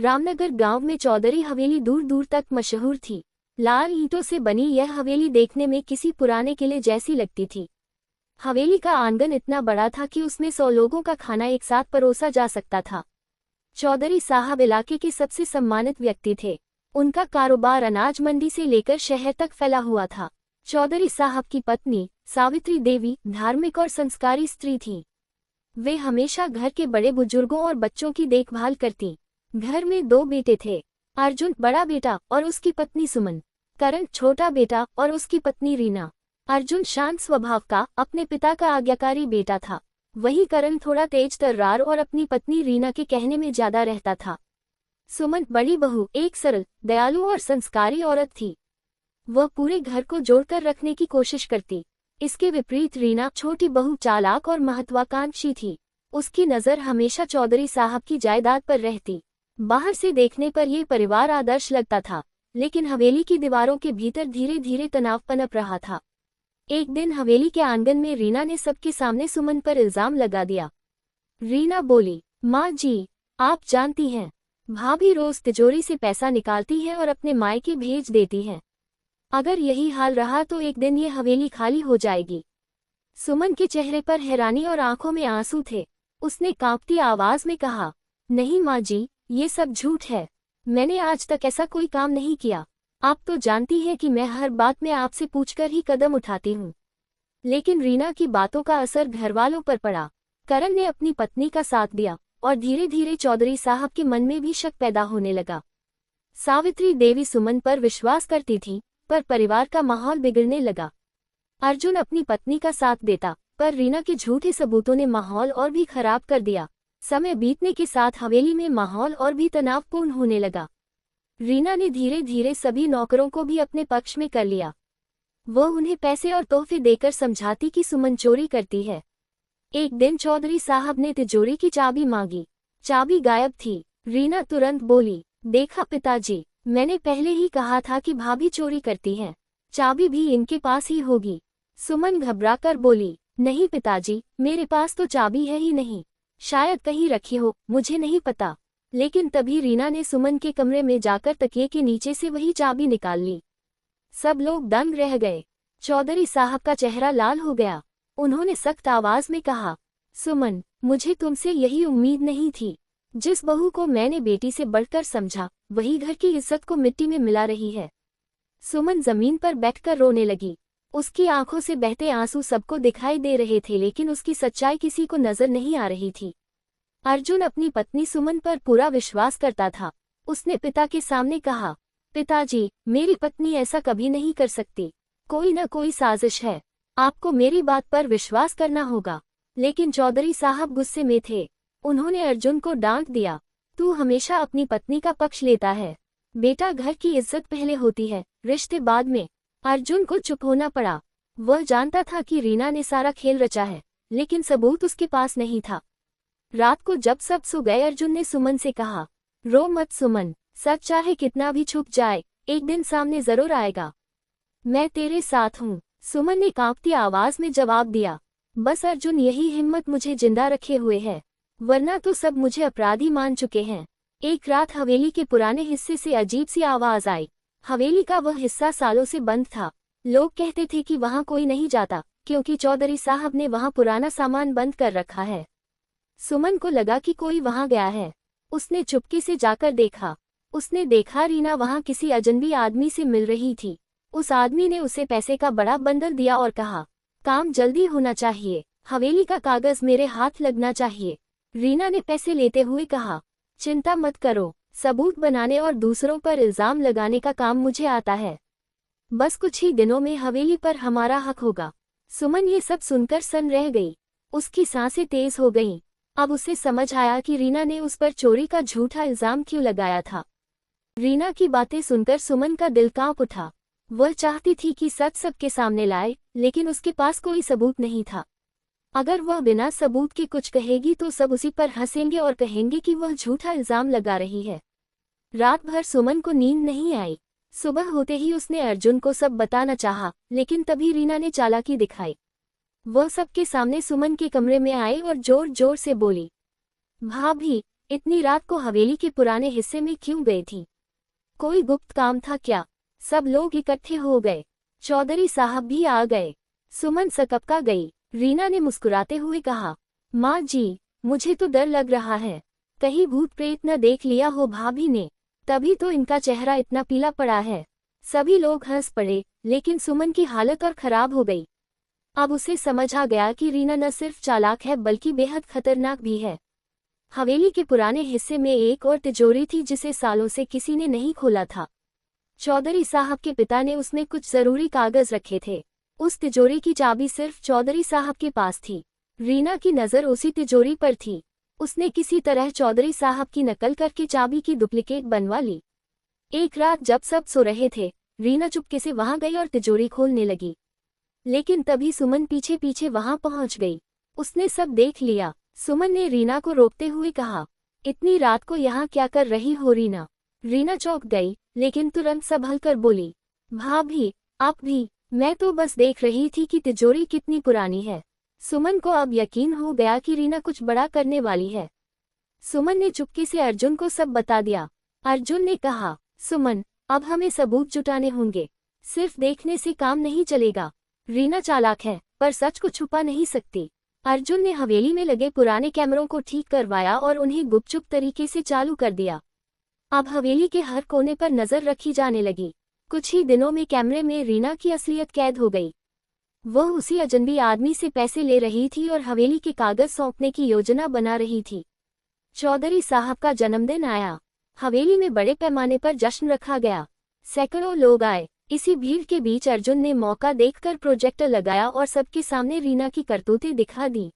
रामनगर गांव में चौधरी हवेली दूर दूर तक मशहूर थी। लाल ईंटों से बनी यह हवेली देखने में किसी पुराने किले जैसी लगती थी। हवेली का आंगन इतना बड़ा था कि उसमें 100 लोगों का खाना एक साथ परोसा जा सकता था। चौधरी साहब इलाके के सबसे सम्मानित व्यक्ति थे। उनका कारोबार अनाज मंडी से लेकर शहर तक फैला हुआ था। चौधरी साहब की पत्नी सावित्री देवी धार्मिक और संस्कारी स्त्री थी। वे हमेशा घर के बड़े बुजुर्गों और बच्चों की देखभाल करती। घर में 2 बेटे थे, अर्जुन बड़ा बेटा और उसकी पत्नी सुमन, करण छोटा बेटा और उसकी पत्नी रीना। अर्जुन शांत स्वभाव का अपने पिता का आज्ञाकारी बेटा था, वहीं करण थोड़ा तेज तर्रार और अपनी पत्नी रीना के कहने में ज्यादा रहता था। सुमन बड़ी बहू एक सरल, दयालु और संस्कारी औरत थी। वह पूरे घर को जोड़कर रखने की कोशिश करती। इसके विपरीत रीना छोटी बहू चालाक और महत्वाकांक्षी थी। उसकी नजर हमेशा चौधरी साहब की जायदाद पर रहती। बाहर से देखने पर यह परिवार आदर्श लगता था, लेकिन हवेली की दीवारों के भीतर धीरे धीरे तनाव पनप रहा था। एक दिन हवेली के आंगन में रीना ने सबके सामने सुमन पर इल्जाम लगा दिया। रीना बोली, माँ जी, आप जानती हैं, भाभी रोज तिजोरी से पैसा निकालती है और अपने मायके भेज देती है। अगर यही हाल रहा तो एक दिन ये हवेली खाली हो जाएगी। सुमन के चेहरे पर हैरानी और आंखों में आंसू थे। उसने कांपती आवाज में कहा, नहीं माँ जी, ये सब झूठ है। मैंने आज तक ऐसा कोई काम नहीं किया। आप तो जानती हैं कि मैं हर बात में आपसे पूछकर ही कदम उठाती हूँ। लेकिन रीना की बातों का असर घरवालों पर पड़ा। करण ने अपनी पत्नी का साथ दिया और धीरे धीरे चौधरी साहब के मन में भी शक पैदा होने लगा। सावित्री देवी सुमन पर विश्वास करती थी, पर परिवार का माहौल बिगड़ने लगा। अर्जुन अपनी पत्नी का साथ देता, पर रीना के झूठे सबूतों ने माहौल और भी खराब कर दिया। समय बीतने के साथ हवेली में माहौल और भी तनावपूर्ण होने लगा। रीना ने धीरे धीरे सभी नौकरों को भी अपने पक्ष में कर लिया। वह उन्हें पैसे और तोहफे देकर समझाती कि सुमन चोरी करती है। एक दिन चौधरी साहब ने तिजोरी की चाबी मांगी। चाबी गायब थी। रीना तुरंत बोली, देखा पिताजी, मैंने पहले ही कहा था कि भाभी चोरी करती हैं। चाबी भी इनके पास ही होगी। सुमन घबराकर बोली, नहीं पिताजी, मेरे पास तो चाबी है ही नहीं। शायद कहीं रखी हो, मुझे नहीं पता। लेकिन तभी रीना ने सुमन के कमरे में जाकर तकिए के नीचे से वही चाबी निकाल ली। सब लोग दंग रह गए। चौधरी साहब का चेहरा लाल हो गया। उन्होंने सख्त आवाज में कहा, सुमन, मुझे तुमसे यही उम्मीद नहीं थी। जिस बहू को मैंने बेटी से बढ़कर समझा, वही घर की इज्जत को मिट्टी में मिला रही है। सुमन जमीन पर बैठकर रोने लगी। उसकी आंखों से बहते आंसू सबको दिखाई दे रहे थे, लेकिन उसकी सच्चाई किसी को नजर नहीं आ रही थी। अर्जुन अपनी पत्नी सुमन पर पूरा विश्वास करता था। उसने पिता के सामने कहा, पिताजी, मेरी पत्नी ऐसा कभी नहीं कर सकती। कोई न कोई साजिश है। आपको मेरी बात पर विश्वास करना होगा। लेकिन चौधरी साहब गुस्से में थे। उन्होंने अर्जुन को डांट दिया, तू हमेशा अपनी पत्नी का पक्ष लेता है। बेटा, घर की इज्जत पहले होती है, रिश्ते बाद में। अर्जुन को चुप होना पड़ा। वह जानता था कि रीना ने सारा खेल रचा है, लेकिन सबूत उसके पास नहीं था। रात को जब सब सो गए, अर्जुन ने सुमन से कहा, रो मत सुमन, सच चाहे कितना भी छुप जाए, एक दिन सामने जरूर आएगा। मैं तेरे साथ हूँ। सुमन ने कांपती आवाज में जवाब दिया, बस अर्जुन, यही हिम्मत मुझे जिंदा रखे हुए है, वरना तो सब मुझे अपराधी मान चुके हैं। एक रात हवेली के पुराने हिस्से से अजीब सी आवाज आई। हवेली का वह हिस्सा सालों से बंद था। लोग कहते थे कि वहां कोई नहीं जाता, क्योंकि चौधरी साहब ने वहां पुराना सामान बंद कर रखा है। सुमन को लगा कि कोई वहां गया है। उसने चुपके से जाकर देखा। उसने देखा रीना वहां किसी अजनबी आदमी से मिल रही थी। उस आदमी ने उसे पैसे का बड़ा बंडल दिया और कहा, काम जल्दी होना चाहिए, हवेली का कागज मेरे हाथ लगना चाहिए। रीना ने पैसे लेते हुए कहा, चिंता मत करो, सबूत बनाने और दूसरों पर इल्जाम लगाने का काम मुझे आता है। बस कुछ ही दिनों में हवेली पर हमारा हक होगा। सुमन ये सब सुनकर सन रह गई। उसकी सांसें तेज हो गईं। अब उसे समझ आया कि रीना ने उस पर चोरी का झूठा इल्जाम क्यों लगाया था। रीना की बातें सुनकर सुमन का दिल कांप उठा। वह चाहती थी कि सच सबके सामने लाए, लेकिन उसके पास कोई सबूत नहीं था। अगर वह बिना सबूत के कुछ कहेगी तो सब उसी पर हंसेंगे और कहेंगे कि वह झूठा इल्जाम लगा रही है। रात भर सुमन को नींद नहीं आई। सुबह होते ही उसने अर्जुन को सब बताना चाहा, लेकिन तभी रीना ने चालाकी दिखाई। वह सबके सामने सुमन के कमरे में आई और जोर जोर से बोली, भाभी, इतनी रात को हवेली के पुराने हिस्से में क्यों गई थी? कोई गुप्त काम था क्या? सब लोग इकट्ठे हो गए। चौधरी साहब भी आ गए। सुमन सकपका गई। रीना ने मुस्कुराते हुए कहा, माँ जी, मुझे तो डर लग रहा है, कहीं भूत प्रेत न देख लिया हो भाभी ने, तभी तो इनका चेहरा इतना पीला पड़ा है। सभी लोग हंस पड़े, लेकिन सुमन की हालत और खराब हो गई। अब उसे समझ आ गया कि रीना न सिर्फ चालाक है बल्कि बेहद खतरनाक भी है। हवेली के पुराने हिस्से में एक और तिजोरी थी जिसे सालों से किसी ने नहीं खोला था। चौधरी साहब के पिता ने उसमें कुछ जरूरी कागज रखे थे। उस तिजोरी की चाबी सिर्फ चौधरी साहब के पास थी। रीना की नज़र उसी तिजोरी पर थी। उसने किसी तरह चौधरी साहब की नकल करके चाबी की डुप्लीकेट बनवा ली। एक रात जब सब सो रहे थे, रीना चुपके से वहां गई और तिजोरी खोलने लगी। लेकिन तभी सुमन पीछे पीछे वहां पहुंच गई। उसने सब देख लिया। सुमन ने रीना को रोकते हुए कहा, इतनी रात को यहाँ क्या कर रही हो रीना? रीना चौंक गई, लेकिन तुरंत संभल कर बोली, भाभी, आप भी, मैं तो बस देख रही थी कि तिजोरी कितनी पुरानी है। सुमन को अब यकीन हो गया कि रीना कुछ बड़ा करने वाली है। सुमन ने चुपके से अर्जुन को सब बता दिया। अर्जुन ने कहा, सुमन, अब हमें सबूत जुटाने होंगे, सिर्फ देखने से काम नहीं चलेगा। रीना चालाक है, पर सच को छुपा नहीं सकती। अर्जुन ने हवेली में लगे पुराने कैमरों को ठीक करवाया और उन्हें गुपचुप तरीके से चालू कर दिया। अब हवेली के हर कोने पर नजर रखी जाने लगी। कुछ ही दिनों में कैमरे में रीना की असलियत कैद हो गई। वह उसी अजनबी आदमी से पैसे ले रही थी और हवेली के कागज सौंपने की योजना बना रही थी। चौधरी साहब का जन्मदिन आया। हवेली में बड़े पैमाने पर जश्न रखा गया। सैकड़ों लोग आए। इसी भीड़ के बीच अर्जुन ने मौका देखकर प्रोजेक्टर लगाया और सबके सामने रीना की करतूतें दिखा दी।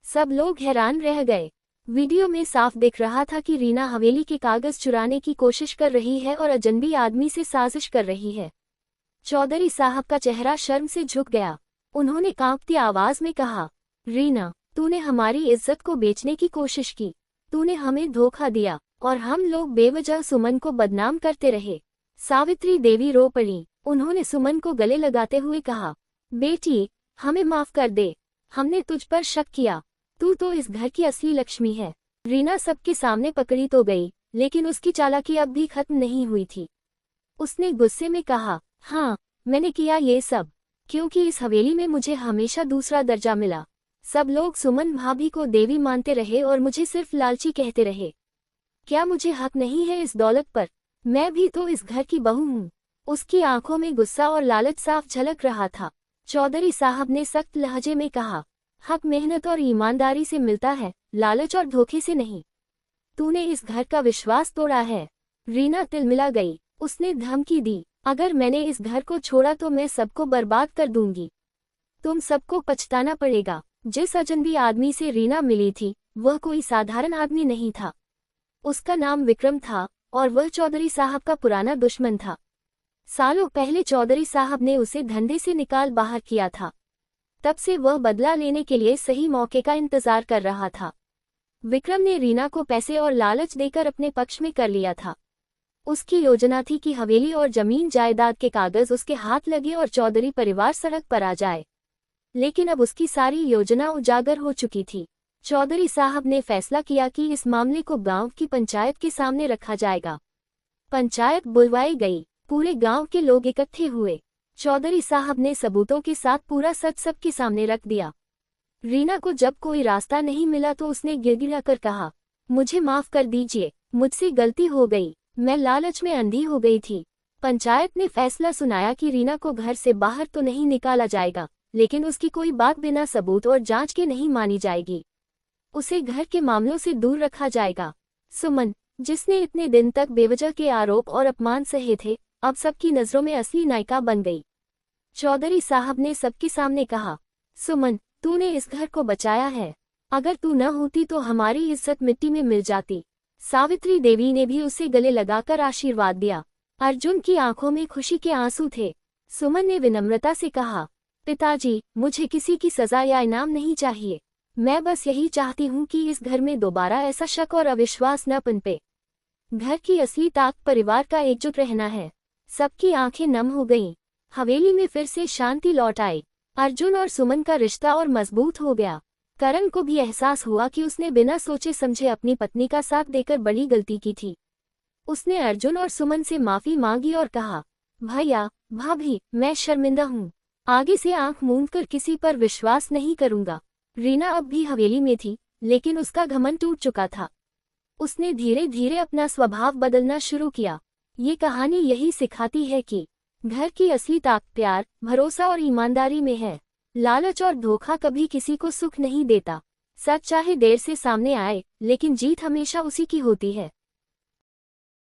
सब लोग हैरान रह गए। वीडियो में साफ दिख रहा था कि रीना हवेली के कागज चुराने की कोशिश कर रही है और अजनबी आदमी से साजिश कर रही है। चौधरी साहब का चेहरा शर्म से झुक गया। उन्होंने कांपती आवाज में कहा, रीना, तूने हमारी इज्जत को बेचने की कोशिश की, तूने हमें धोखा दिया और हम लोग बेवजह सुमन को बदनाम करते रहे। सावित्री देवी रो पड़ी। उन्होंने सुमन को गले लगाते हुए कहा, बेटी, हमें माफ कर दे, हमने तुझ पर शक किया, तू तो इस घर की असली लक्ष्मी है। रीना सबके सामने पकड़ी तो गई, लेकिन उसकी चालाकी अब भी खत्म नहीं हुई थी। उसने गुस्से में कहा, हाँ, मैंने किया ये सब, क्योंकि इस हवेली में मुझे हमेशा दूसरा दर्जा मिला। सब लोग सुमन भाभी को देवी मानते रहे और मुझे सिर्फ लालची कहते रहे। क्या मुझे हक नहीं है इस दौलत पर? मैं भी तो इस घर की बहू हूँ। उसकी आंखों में गुस्सा और लालच साफ झलक रहा था। चौधरी साहब ने सख्त लहजे में कहा, हक मेहनत और ईमानदारी से मिलता है, लालच और धोखे से नहीं। तूने इस घर का विश्वास तोड़ा है। रीना तिलमिला गई। उसने धमकी दी, अगर मैंने इस घर को छोड़ा तो मैं सबको बर्बाद कर दूंगी। तुम सबको पछताना पड़ेगा। जिस अजनबी आदमी से रीना मिली थी, वह कोई साधारण आदमी नहीं था। उसका नाम विक्रम था और वह चौधरी साहब का पुराना दुश्मन था। सालों पहले चौधरी साहब ने उसे धंधे से निकाल बाहर किया था। तब से वह बदला लेने के लिए सही मौके का इंतजार कर रहा था। विक्रम ने रीना को पैसे और लालच देकर अपने पक्ष में कर लिया था। उसकी योजना थी कि हवेली और जमीन जायदाद के कागज उसके हाथ लगे और चौधरी परिवार सड़क पर आ जाए। लेकिन अब उसकी सारी योजना उजागर हो चुकी थी। चौधरी साहब ने फैसला किया कि इस मामले को गांव की पंचायत के सामने रखा जाएगा। पंचायत बुलवाई गई। पूरे गांव के लोग इकट्ठे हुए। चौधरी साहब ने सबूतों के साथ पूरा सच सबके सामने रख दिया। रीना को जब कोई रास्ता नहीं मिला तो उसने गिड़गिड़ा कर कहा, मुझे माफ कर दीजिए, मुझसे गलती हो गई, मैं लालच में अंधी हो गई थी। पंचायत ने फैसला सुनाया कि रीना को घर से बाहर तो नहीं निकाला जाएगा, लेकिन उसकी कोई बात बिना सबूत और जांच के नहीं मानी जाएगी। उसे घर के मामलों से दूर रखा जाएगा। सुमन, जिसने इतने दिन तक बेवजह के आरोप और अपमान सहे थे, अब सबकी नजरों में असली नायिका बन गई। चौधरी साहब ने सबके सामने कहा, सुमन, तूने इस घर को बचाया है। अगर तू न होती तो हमारी इज्जत मिट्टी में मिल जाती। सावित्री देवी ने भी उसे गले लगाकर आशीर्वाद दिया। अर्जुन की आंखों में खुशी के आंसू थे। सुमन ने विनम्रता से कहा, पिताजी, मुझे किसी की सजा या इनाम नहीं चाहिए। मैं बस यही चाहती हूँ कि इस घर में दोबारा ऐसा शक और अविश्वास न पनपे। घर की असली ताकत परिवार का एकजुट रहना है। सबकी आंखें नम हो गईं। हवेली में फिर से शांति लौट आई। अर्जुन और सुमन का रिश्ता और मजबूत हो गया। करण को भी एहसास हुआ कि उसने बिना सोचे समझे अपनी पत्नी का साथ देकर बड़ी गलती की थी। उसने अर्जुन और सुमन से माफी मांगी और कहा, भैया भाभी, मैं शर्मिंदा हूँ, आगे से आंख मूंद कर किसी पर विश्वास नहीं करूंगा। रीना अब भी हवेली में थी, लेकिन उसका घमंड टूट चुका था। उसने धीरे धीरे अपना स्वभाव बदलना शुरू किया। ये कहानी यही सिखाती है कि घर की असली ताकत प्यार, भरोसा और ईमानदारी में है। लालच और धोखा कभी किसी को सुख नहीं देता। सच चाहे देर से सामने आए, लेकिन जीत हमेशा उसी की होती है।